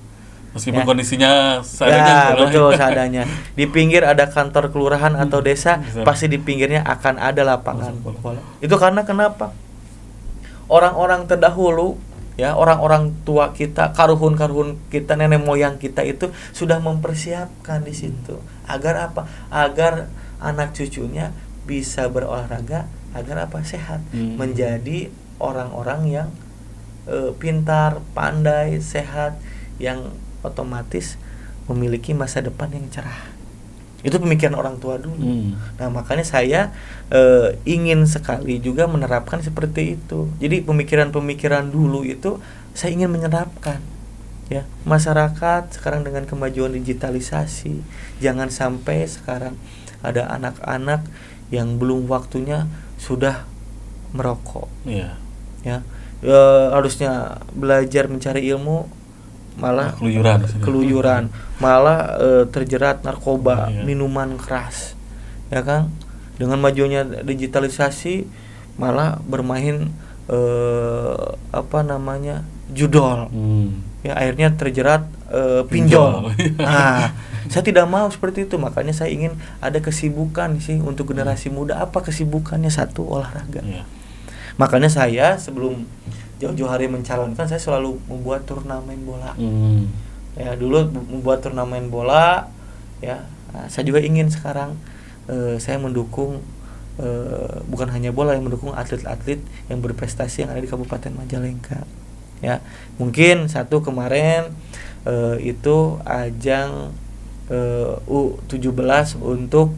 Meskipun Ya. kondisinya seadanya. Ya, betul, seadanya. Di pinggir ada kantor kelurahan atau desa, pasti di pinggirnya akan ada lapangan bola. Itu karena kenapa? Orang-orang terdahulu, ya, orang-orang tua kita, karuhun-karuhun kita, nenek moyang kita itu sudah mempersiapkan di situ. Agar apa? Agar anak cucunya bisa berolahraga, agar apa? Sehat. Menjadi orang-orang yang pintar, pandai, sehat, yang otomatis memiliki masa depan yang cerah. Itu pemikiran orang tua dulu. Nah, makanya saya ingin sekali juga menerapkan seperti itu. Jadi pemikiran-pemikiran dulu itu saya ingin menerapkan. Ya, masyarakat sekarang dengan kemajuan digitalisasi, jangan sampai sekarang ada anak-anak yang belum waktunya sudah merokok. Iya. Ya, harusnya belajar mencari ilmu malah keluyuran, malah terjerat narkoba, minuman keras, ya kan? Dengan majunya digitalisasi malah bermain judol, ya akhirnya terjerat pinjol. Nah, saya tidak mau seperti itu, makanya saya ingin ada kesibukan sih untuk generasi muda. Apa kesibukannya? Satu, olahraga. Makanya saya sebelum jauh-jauh hari mencalonkan, saya selalu membuat turnamen bola. Ya, dulu membuat turnamen bola, ya. Nah, saya juga ingin sekarang saya mendukung bukan hanya bola, yang mendukung atlet-atlet yang berprestasi yang ada di Kabupaten Majalengka. Ya, mungkin satu kemarin itu ajang U17 untuk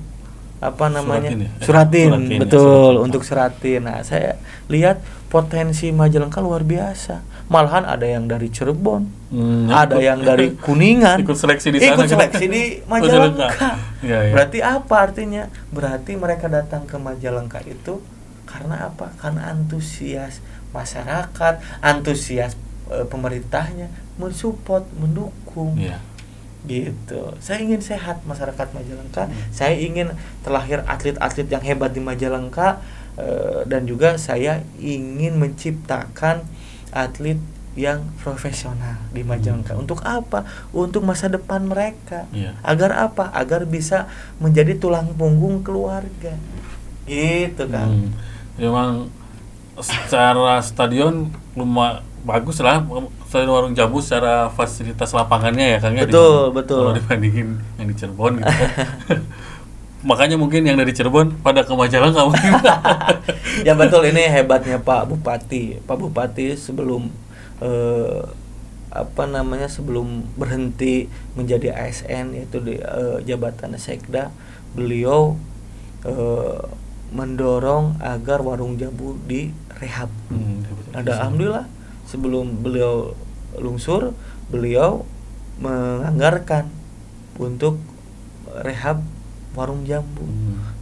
Suratin, betul, untuk Suratin. Nah, saya lihat potensi Majalengka luar biasa. Malahan ada yang dari Cirebon, ada yang dari Kuningan, ikut seleksi di sana, ikut seleksi di Majalengka. Ya. Berarti apa artinya? Berarti mereka datang ke Majalengka itu karena apa? Karena antusias masyarakat, antusias pemerintahnya mensupport, mendukung. Gitu. Saya ingin sehat masyarakat Majalengka. Saya ingin terlahir atlet-atlet yang hebat di Majalengka, dan juga saya ingin menciptakan atlet yang profesional di Majalengka. Untuk apa? Untuk masa depan mereka. Agar apa? Agar bisa menjadi tulang punggung keluarga. Gitu kan. Memang secara stadion lumayan bagus lah, Stadion Warung Jambu secara fasilitas lapangannya ya Kang. Betul. Kalau dibandingin yang di Cirebon gitu. Makanya mungkin yang dari Cirebon pada ke Majalengka mungkin. Ya betul, ini hebatnya Pak Bupati. Pak Bupati sebelum sebelum berhenti menjadi ASN, yaitu di jabatan Sekda, beliau mendorong agar Warung Jambu direhab. Alhamdulillah, sebelum beliau lungsur, beliau menganggarkan untuk rehab Warung Jambu.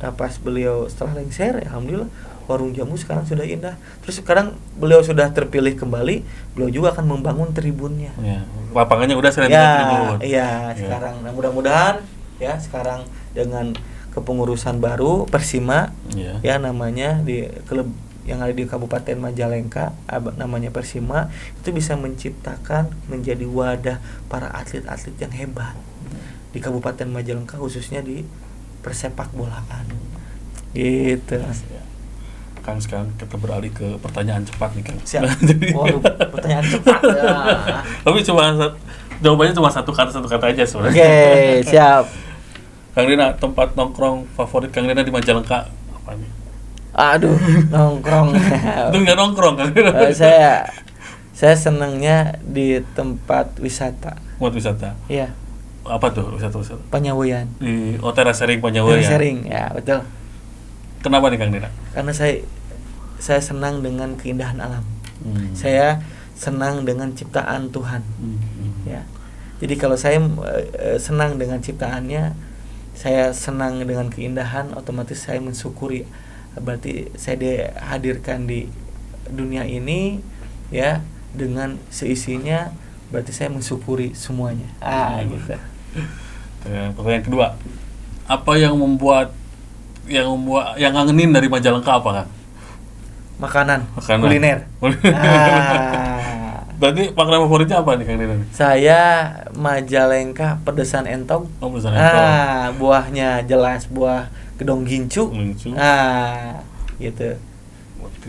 Nah, pas beliau setelah lengser, alhamdulillah warung jamu sekarang sudah indah. Terus sekarang beliau sudah terpilih kembali, beliau juga akan membangun tribunnya. Ya, lapangannya udah selain Ya, tribun. iya, sekarang. Nah, mudah-mudahan ya sekarang dengan kepengurusan baru Persima, ya namanya di klub yang ada di Kabupaten Majalengka, namanya Persima, itu bisa menciptakan menjadi wadah para atlet-atlet yang hebat di Kabupaten Majalengka, khususnya di persepak bolaan. Gitu. Kang, sekarang kita beralih ke pertanyaan cepat nih Kang. Siap. Waduh, pertanyaan cepat ya. Tapi jawabannya cuma satu kata aja sebenarnya. Oke, siap. Kang Dina, tempat nongkrong favorit Kang Dina di Majalengka apa nih? Aduh, nongkrong. Itu nggak nongkrong Kang Dina. Saya senangnya di tempat wisata. Tempat wisata. Iya. Apa tuh wisata? Panyaweyan. Di Terasering Panyaweyan. Terasering, ya betul. Kenapa nih Kang Dina? Karena saya senang dengan keindahan alam. Saya senang dengan ciptaan Tuhan. Ya. Jadi kalau saya senang dengan ciptaannya, saya senang dengan keindahan, otomatis saya mensyukuri. Berarti saya dihadirkan di dunia ini ya dengan seisinya, berarti saya mensyukuri semuanya. Gitu. Pertanyaan kedua, apa yang ngangenin dari Majalengka apa Kang? Makanan. Kuliner. Berarti makanan favoritnya apa nih Kang Dina? Saya Majalengka pedesan entong. Pedesan entong. Buahnya jelas buah gedong gincu. Gitu.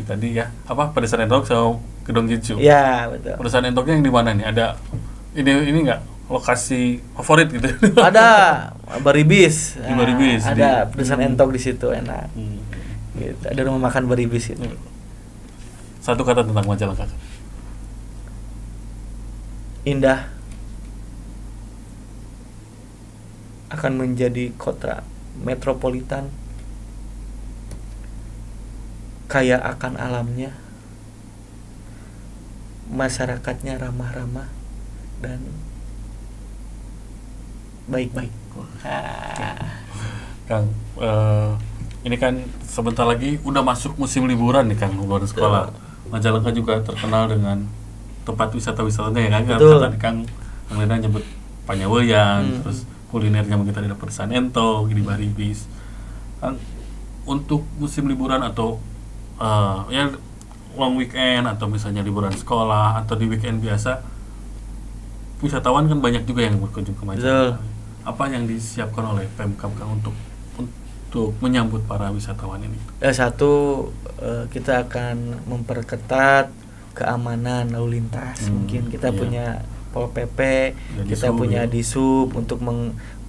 Tadi ya, apa pedesan entong sama gedong gincu? Ya, betul. Pedesan entongnya yang di mana nih? Ada ini enggak lokasi favorit gitu? Ada Baribis. Di Baribis. Ada pedesan entong di situ enak. Gitu. Ada rumah makan Baribis itu. Satu kata tentang Majalengka. Indah, akan menjadi kota metropolitan, kaya akan alamnya, masyarakatnya ramah-ramah dan baik-baik. Kang, ini kan sebentar lagi udah masuk musim liburan nih Kang, liburan sekolah. Majalengka juga terkenal dengan tempat wisata-wisatanya ya kan. Tadi Kang Lena nyebut Panyaweyan, terus kulinernya kita ada pedesan entong di Baribis. Kang, untuk musim liburan atau ya long weekend atau misalnya liburan sekolah atau di weekend biasa, wisatawan kan banyak juga yang berkunjung ke Majalengka. Apa yang disiapkan oleh Pemkab Kang untuk menyambut para wisatawan ini? Satu, kita akan memperketat keamanan lalu lintas. Mungkin kita punya Pol PP, kita punya Disub untuk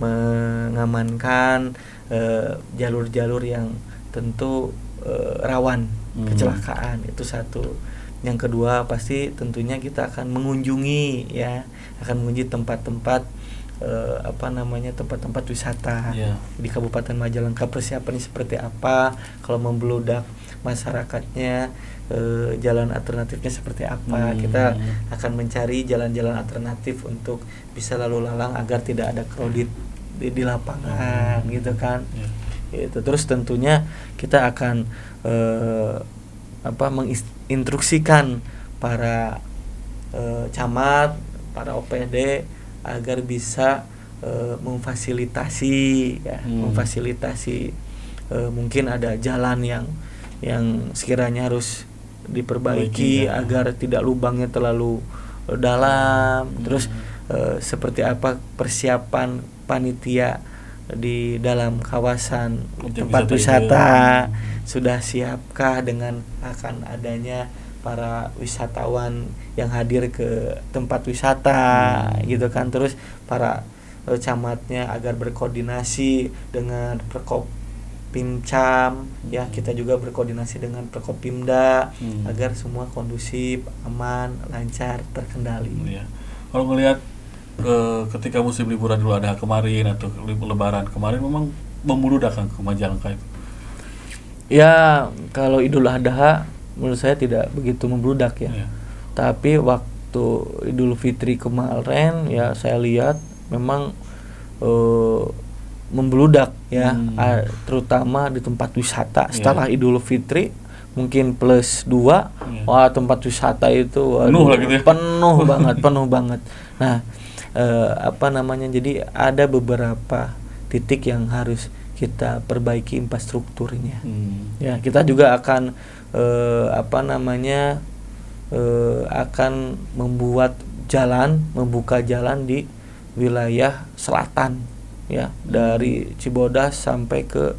mengamankan jalur-jalur yang tentu rawan kecelakaan. Itu satu. Yang kedua, pasti tentunya kita akan mengunjungi tempat-tempat tempat-tempat wisata di Kabupaten Majalengka. Persiapannya seperti apa, kalau membludak masyarakatnya, jalan alternatifnya seperti apa. Kita akan mencari jalan-jalan alternatif untuk bisa lalu lalang agar tidak ada crowded di lapangan gitu kan. Gitu. Terus tentunya kita akan menginstruksikan para camat, para OPD agar bisa memfasilitasi mungkin ada jalan yang sekiranya harus diperbaiki agar tidak lubangnya terlalu dalam. Terus seperti apa persiapan panitia di dalam kawasan tempat wisata sudah siapkah dengan akan adanya para wisatawan yang hadir ke tempat wisata gitu kan. Terus para camatnya agar berkoordinasi dengan Perkopimcam kita juga berkoordinasi dengan Perkopimda agar semua kondusif, aman, lancar, terkendali. Kalau melihat ketika musim liburan Idul Adha kemarin atau Lebaran kemarin memang membludak kan ke Majalengka itu. Ya, kalau Idul Adha menurut saya tidak begitu membludak tapi waktu Idul Fitri kemarin saya lihat memang membludak terutama di tempat wisata. Setelah Idul Fitri mungkin plus 2, wah tempat wisata itu penuh lah gitu ya. penuh banget. Nah, apa namanya, jadi ada beberapa titik yang harus kita perbaiki infrastrukturnya. Ya, kita juga akan apa namanya, akan membuka jalan di wilayah selatan, ya, dari Cibodas sampai ke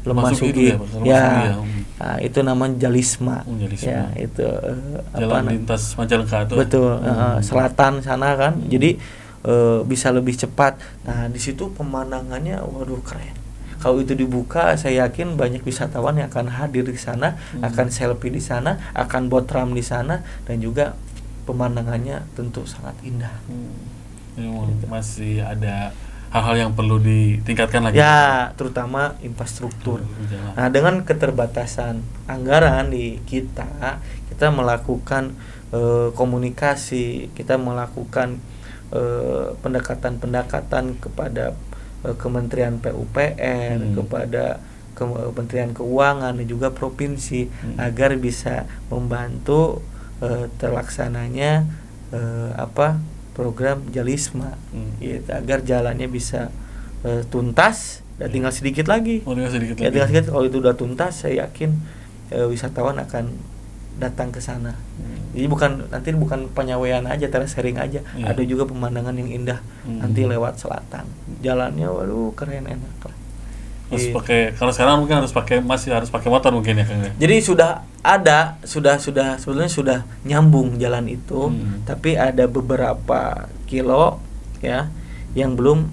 Lemasugi, ya. Nah, itu namanya Jalisma, ya, itu jalan lintas Majalengka itu. Betul, selatan sana kan. Jadi bisa lebih cepat. Nah, di situ pemandangannya, waduh, keren. Kalau itu dibuka, saya yakin banyak wisatawan yang akan hadir di sana, akan selfie di sana, akan botram di sana, dan juga pemandangannya tentu sangat indah. Masih ada hal-hal yang perlu ditingkatkan lagi. Ya, terutama infrastruktur. Nah, dengan keterbatasan anggaran di kita melakukan komunikasi, kita melakukan pendekatan kepada Kementerian PUPR, kepada Kementerian Keuangan dan juga provinsi agar bisa membantu terlaksananya program Jalisma, gitu, agar jalannya bisa tuntas dan tinggal sedikit lagi. Tinggal sedikit. Kalau itu udah tuntas, saya yakin wisatawan akan datang ke sana. Jadi bukan penyawean aja, tersering aja. Ada juga pemandangan yang indah nanti lewat selatan. Jalannya, waduh, keren, enak lah. Harus pakai, kalau sekarang mungkin masih harus pakai motor mungkin ya, Kang. Jadi sebetulnya sudah nyambung jalan itu, tapi ada beberapa kilo, ya, yang belum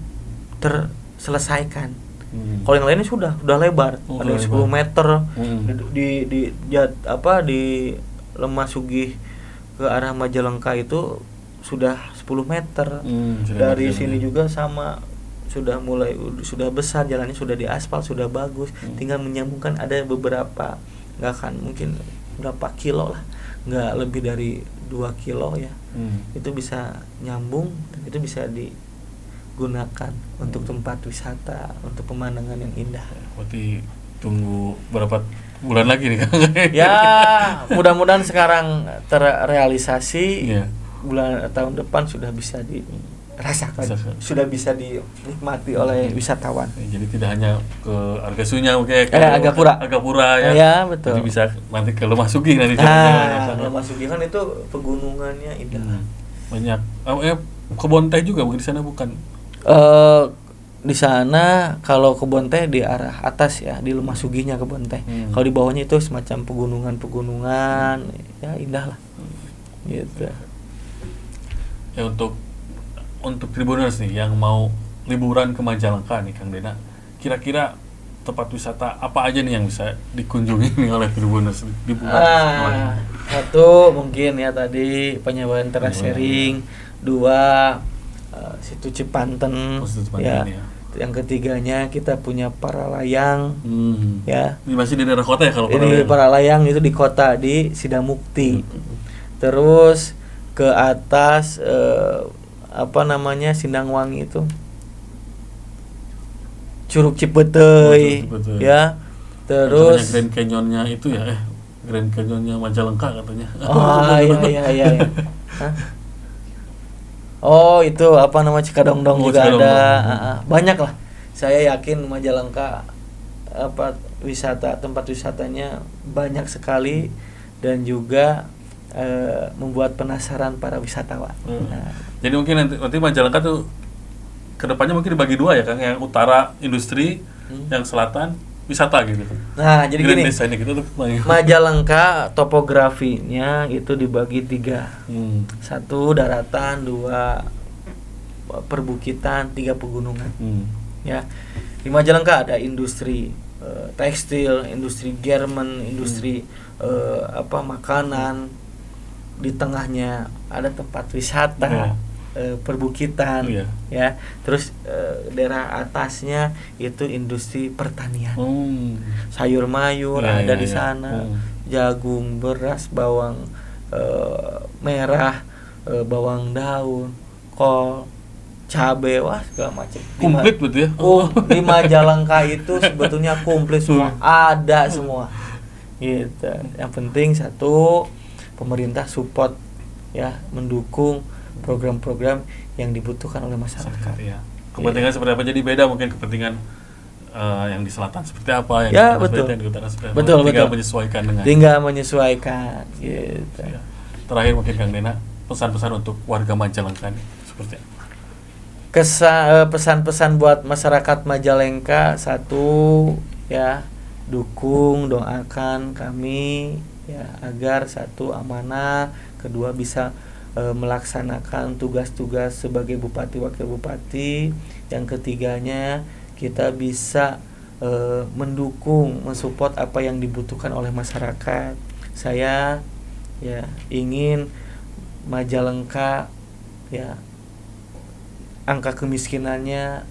terselesaikan. Kalau yang lainnya sudah lebar, ada 10 meter di Lemasugi ke arah Majalengka itu sudah 10 meter. Dari sini juga sama, sudah besar jalannya, sudah diaspal, sudah bagus, tinggal menyambungkan. Ada beberapa, nggak akan mungkin berapa kilo lah, nggak lebih dari 2 kilo ya, itu bisa nyambung dan itu bisa digunakan untuk tempat wisata, untuk pemandangan yang indah. Berarti tunggu berapa bulan lagi nih, Kang? Ya, mudah-mudahan sekarang terrealisasi. Tahun depan sudah bisa dirasakan, sudah bisa dinikmati oleh wisatawan. Jadi tidak hanya ke Argasunya, Agapura ya. Ya, betul. Jadi bisa nanti ke Lemasugi nanti. Lemasugi kan itu pegunungannya indah. Banyak. Kebun teh juga mungkin di sana, bukan? Di sana kalau kebun teh di arah atas ya, di Lemasuginya kebun teh. Kalau di bawahnya itu semacam pegunungan, ya indah lah. Gitu. Ya, untuk Tribuners nih yang mau liburan ke Majalengka nih, Kang Dena, kira-kira tempat wisata apa aja nih yang bisa dikunjungi nih oleh Tribuners di bulan? Satu mungkin ya tadi penyewaan terasering, 2 situ Cipanten, ya. Yang ketiganya kita punya para layang, ya. Ini masih di daerah kota ya kalau ini para layang itu di kota di Sidamukti. Terus ke atas Sindangwangi itu Curug Cipeteuy, ya. Terus Grand Canyonnya itu ya, Grand Canyonnya Majalengka katanya. Iya. Oh, itu Cikadongdong juga ada. Banyak lah. Saya yakin Majalengka tempat wisatanya banyak sekali dan juga membuat penasaran para wisatawan. Jadi mungkin nanti Majalengka tuh kedepannya mungkin dibagi 2 ya, Kang, yang utara industri, yang selatan wisata gitu. Nah, jadi gini, gitu, Majalengka topografinya itu dibagi 3. 1 daratan, 2 perbukitan, 3 pegunungan. Ya. Di Majalengka ada industri tekstil, industri garment, industri makanan. Di tengahnya ada tempat wisata, perbukitan, ya. Terus daerah atasnya itu industri pertanian, sayur mayur ada di sana, jagung, beras, bawang merah, bawang daun, kol, cabai, wah segala macam. Komplit betul ya. Di Majalengka itu sebetulnya komplit semua, ada semua. Gitu. Yang penting satu, pemerintah support ya, mendukung program-program yang dibutuhkan oleh masyarakat. Ya. Kepentingan seperti apa, jadi beda mungkin kepentingan yang di selatan seperti apa, yang ya, di betul. yang di utara seperti apa. Betul, tinggal betul. menyesuaikan dengan. Tinggal menyesuaikan gitu. Ya. Terakhir mungkin Kang Dena, pesan-pesan untuk warga Majalengka ini seperti apa? Pesan-pesan buat masyarakat Majalengka, satu ya, dukung, doakan kami ya agar satu amanah, kedua bisa melaksanakan tugas-tugas sebagai bupati wakil bupati, yang ketiganya kita bisa mendukung, mensupport apa yang dibutuhkan oleh masyarakat. Saya ya ingin Majalengka ya angka kemiskinannya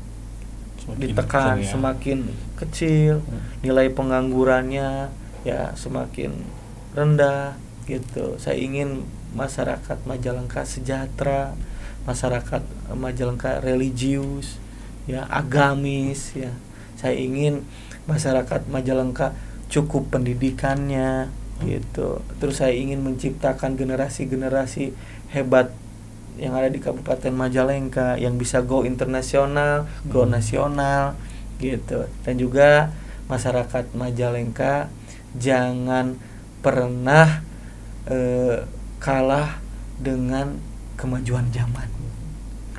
ditekan, semakin kecil, nilai penganggurannya ya semakin rendah gitu. Saya ingin masyarakat Majalengka sejahtera, masyarakat Majalengka religius ya, agamis ya. Saya ingin masyarakat Majalengka cukup pendidikannya gitu. Terus saya ingin menciptakan generasi-generasi hebat yang ada di Kabupaten Majalengka yang bisa go internasional, go nasional gitu. Dan juga masyarakat Majalengka jangan pernah kalah dengan kemajuan zaman.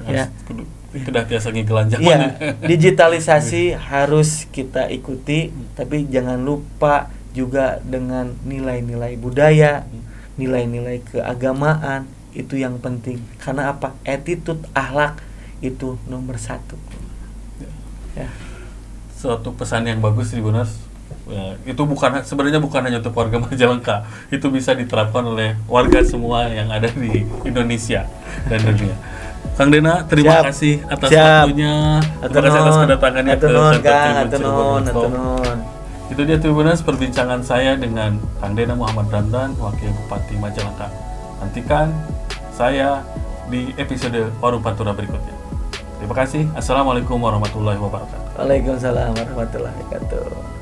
Ya. Kedah tiasa ngigelan zaman. Ya, digitalisasi harus kita ikuti, tapi jangan lupa juga dengan nilai-nilai budaya, nilai-nilai keagamaan. Itu yang penting, karena apa? Attitude, akhlak itu nomor satu ya. Suatu pesan yang bagus Tribuners ya, itu sebenarnya bukan hanya untuk warga Majalengka, itu bisa diterapkan oleh warga semua yang ada di Indonesia dan dunia. Kang Dena, terima kasih atas waktunya, terima kasih atas kedatangannya ke Cirebon. Itu dia Tribuners, perbincangan saya dengan Kang Dena Muhammad Ramdan, Wakil Bupati Majalengka. Nantikan saya di episode Warung Pantura berikutnya. Terima kasih. Assalamualaikum warahmatullahi wabarakatuh. Waalaikumsalam warahmatullahi wabarakatuh.